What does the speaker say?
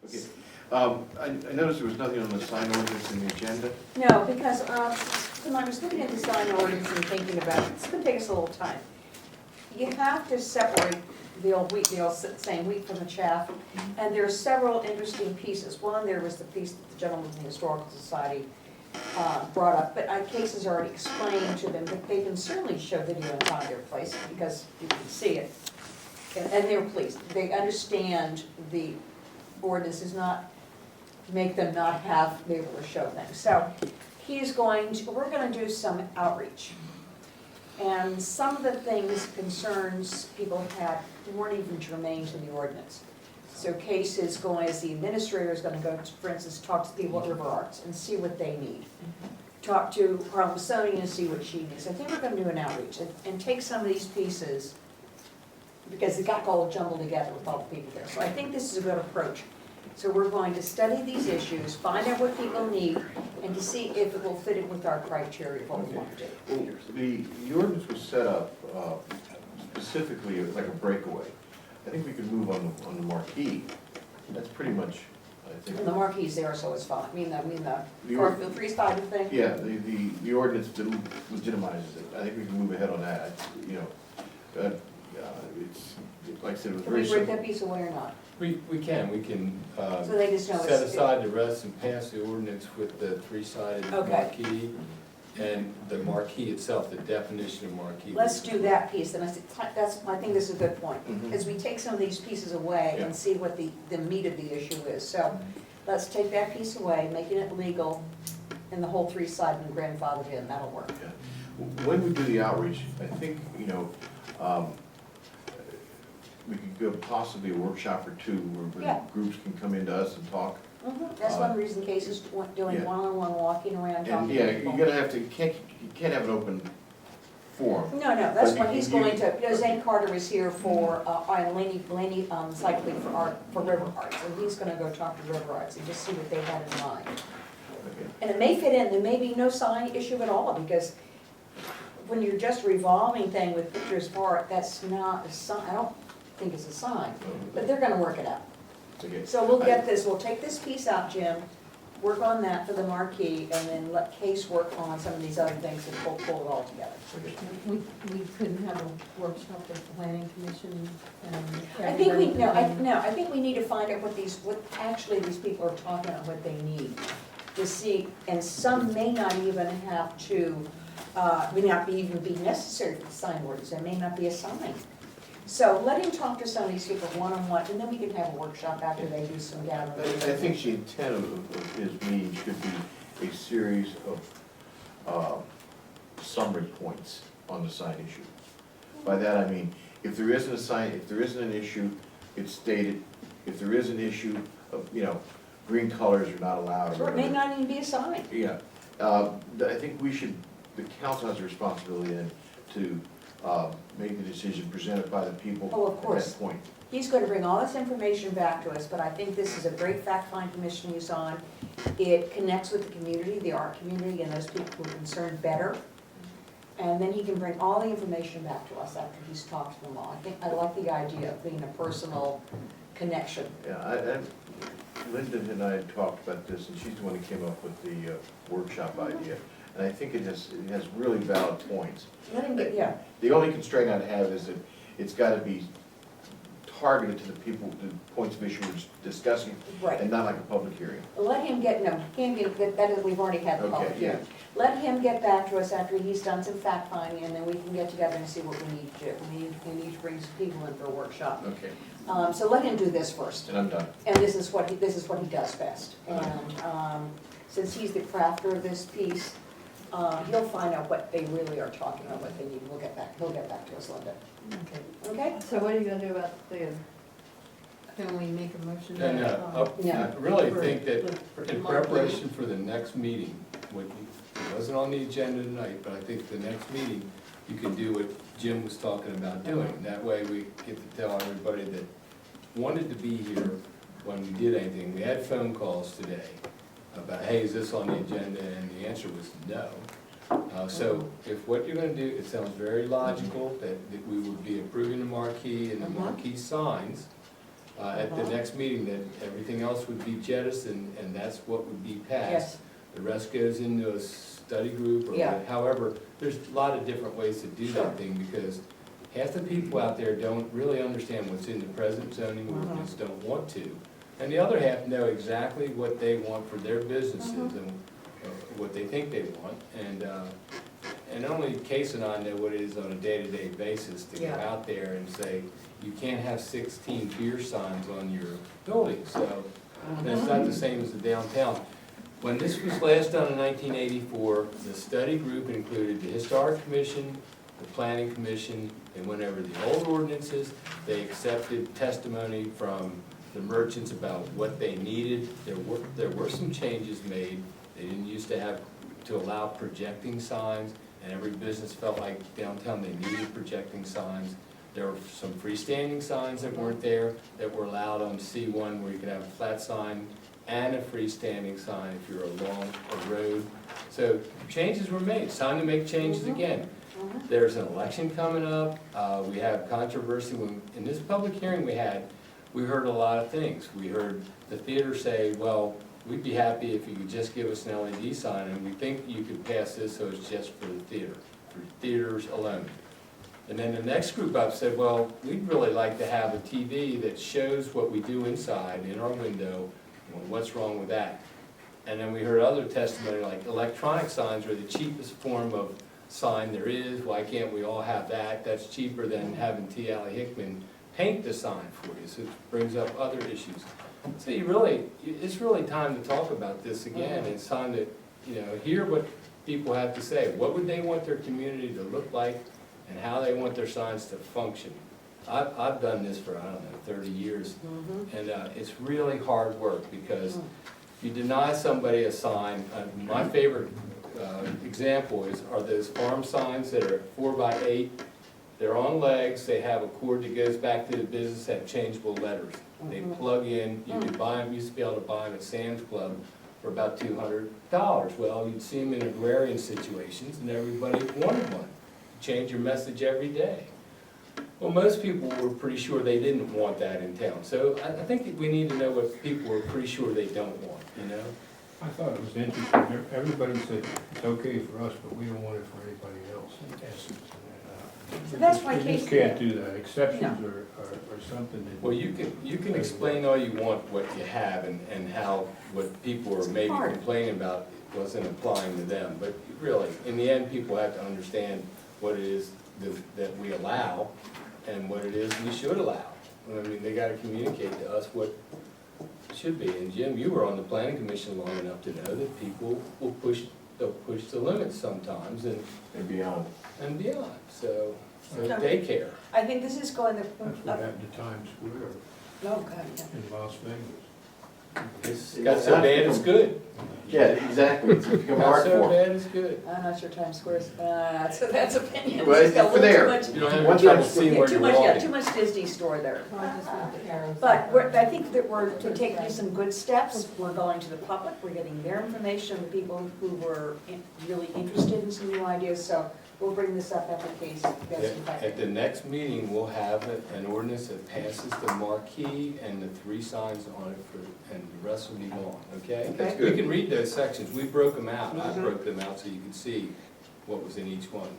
Okay. I noticed there was nothing on the sign ordinance in the agenda. No, because when I was looking at the sign ordinance and thinking about it, it's gonna take us a little time. You have to separate the old wheat, the old saying wheat from the chaff, and there are several interesting pieces. One, there was the piece that the gentleman from the Historical Society brought up, but Kees has already explained to them that they can certainly show video inside their place because you can see it. And they're pleased. They understand the ordinance does not make them not be able to show things. So we're gonna do some outreach. And some of the things, concerns people had weren't even germane to the ordinance. So Kees is going, as the administrator, is gonna go, for instance, talk to people at River Arts and see what they need. Talk to Harlem Sony and see what she needs. I think we're gonna do an outreach and take some of these pieces, because it got all jumbled together with all the people there. So I think this is a good approach. So we're going to study these issues, find out what people need, and to see if it will fit in with our criteria of what we want to do. Well, the ordinance was set up specifically like a breakaway. I think we could move on the marquee. That's pretty much, I think. And the marquee's there, so it's fine. I mean the three-sided thing? Yeah, the ordinance legitimizes it. I think we can move ahead on that. You know, it's, like I said, it was Can very we break simple. that piece away or not? We can So they just know set it's. aside the rest and pass the ordinance with the three-sided Okay. marquee and the marquee itself, the definition of marquee. Let's do that piece, and I think this is a good point. Mhm. As we take some of these pieces away Yeah. and see what the meat of the issue is. So let's take that piece away, making it legal, and the whole three-sided and grandfathered in, that'll work. Yeah. When we do the outreach, I think, you know, we could go possibly a workshop or two where Yeah. groups can come into us and talk. That's one reason Kees is doing Yeah. one-on-one walking around And talking yeah, to you're people. gonna have to, you can't have an open forum. No, that's But what he's you- going to, Zane Carter is here for, Laney, cycling for River Arts, and he's gonna go talk to River Arts and just see what they had in mind. Okay. And it may fit in, there may be no sign issue at all, because when you're just revolving thing with pictures of art, that's not a sign, I don't think it's a sign, but they're gonna work it out. Okay. So we'll we'll take this piece out, Jim, work on that for the marquee, and then let Kees work on some of these other things and pull it all together. Okay. We couldn't have a workshop with the planning commission and. I think we need to find out what actually these people are talking about, what they need, to see, and some may not even have to, may not even be necessary for the sign ordinance, there may not be a sign. So let him talk to some of these people one-on-one, and then we can have a workshop after they do some gathering. I think the intent of his meeting should be a series of summary points on the sign issue. By that I mean, if there isn't a sign, if there isn't an issue, it's stated. If there is an issue of, you know, green colors are not allowed. Or it may not even be a sign. Yeah, I think the council has a responsibility then to make the decision presented by the people Oh, of at course. that point. He's going to bring all this information back to us, but I think this is a great fact-find commission he's on. It connects with the community, the art community, and those people who are concerned better. And then he can bring all the information back to us after he's talked to them all. I like the idea of being a personal connection. Yeah, Linda and I had talked about this, and she's the one who came up with the workshop idea. And I think it has really valid points. Let him get, yeah. The only constraint I'd have is that it's gotta be targeted to the people, the points of issue we're discussing, Right. and not like a public hearing. Let him get, no, he can't get, that is, we've already had the public Okay, yeah. hearing. Let him get back to us after he's done some fact finding, and then we can get together and see what we need to do. We need to bring some people in for a workshop. Okay, So let him do this first. and I'm done. And this is what he does best. And since he's the crafter of this piece, he'll find out what they really are talking about, what they need. He'll get back to us, Linda. Okay. Okay? So what are you gonna do about can we make a motion? And Yeah. I really think that For in marquee. preparation for the next meeting, it wasn't on the agenda tonight, but I think the next meeting, you can do what Jim was talking about doing. That way we get to tell everybody that wanted to be here when we did anything. We had phone calls today about, hey, is this on the agenda? And the answer was no. So if what you're gonna do, it sounds very logical that we would be approving the marquee and the marquee signs. at the next meeting, that everything else would be jettisoned, and that's what would be passed. Yes. The rest goes into a study group, or Yeah. however, there's a lot of different ways to do Sure. that thing, because half the people out there don't really understand what's in the present zoning ordinance, don't want to. And the other half know exactly what they want for their businesses and what they think they want. And only Case and I know what it is on a day-to-day basis to go Yeah. out there and say, you can't have 16 beer signs on your building, so that's not the same as the downtown. When this was last done in 1984, the study group included the Historic Commission, the Planning Commission, and went over the old ordinances. They accepted testimony from the merchants about what they needed. There were some changes made. They didn't used to have to allow projecting signs, and every business felt like downtown they needed projecting signs. There were some freestanding signs that weren't there, that were allowed on C1, where you could have a flat sign and a freestanding sign if you're along a road. So changes were made. It's time to make changes again. There's an election coming up. We have controversy. In this public hearing we heard a lot of things. We heard the theater say, well, we'd be happy if you could just give us an LED sign, and we think you could pass this so it's just for the theater, for theaters alone. And then the next group up said, well, we'd really like to have a TV that shows what we do inside, in our window, and what's wrong with that. And then we heard other testimony, like electronic signs are the cheapest form of sign there is. Why can't we all have that? That's cheaper than having T. Alley Hickman paint the sign for you. So it brings up other issues. So it's really time to talk about this again. It's time to, hear what people have to say. What would they want their community to look like, and how they want their signs to function. I've done this for, 30 years, and it's really hard work, because you deny somebody a sign. My favorite example are those farm signs that are 4x8. They're on legs, they have a cord that goes back to the business, have changeable letters. They plug in, you could buy them, used to be able to buy them at Sam's Club for about $200. Well, you'd see them in agrarian situations, and everybody wanted one. Change your message every day. Well, most people were pretty sure they didn't want that in town. So I think that we need to know what people are pretty sure they don't want, I thought it was interesting. Everybody said it's okay for us, but we don't want it for anybody else, in essence. So that's why You just Casey- can't do that. Exceptions are something that. Well, you can explain all you want what you have and how what people are maybe hard. complaining about wasn't applying to them. But really, in the end, people have to understand what it is that we allow and what it is we should allow. I mean, they gotta communicate to us what it should be. And Jim, you were on the planning commission long enough to know that people they'll push the limits sometimes and beyond. beyond. So they care. I think this is going to. That's what happened to Times Square Oh, God, yeah. in Las Vegas. It's got so bad it's good. Yeah, exactly, it's become Got hard so for bad it's good. I'm not sure Times Square's, that's opinion. Well, It's got a for little too there. much- You don't have One trouble time- seeing Yeah, where too you're much, yeah, walking. too much Disney store there. Oh, I just want the arrows. But I think that we're taking some good steps. We're going to the public, we're getting their information, the people who were really interested in some new ideas, so we'll bring this up after Case goes in fact. At the next meeting, we'll have an ordinance that passes the marquee and the 3 signs on it, and the rest will be gone, okay? That's good. You can read those sections, we broke them out, I broke them out so you could see what was in each one.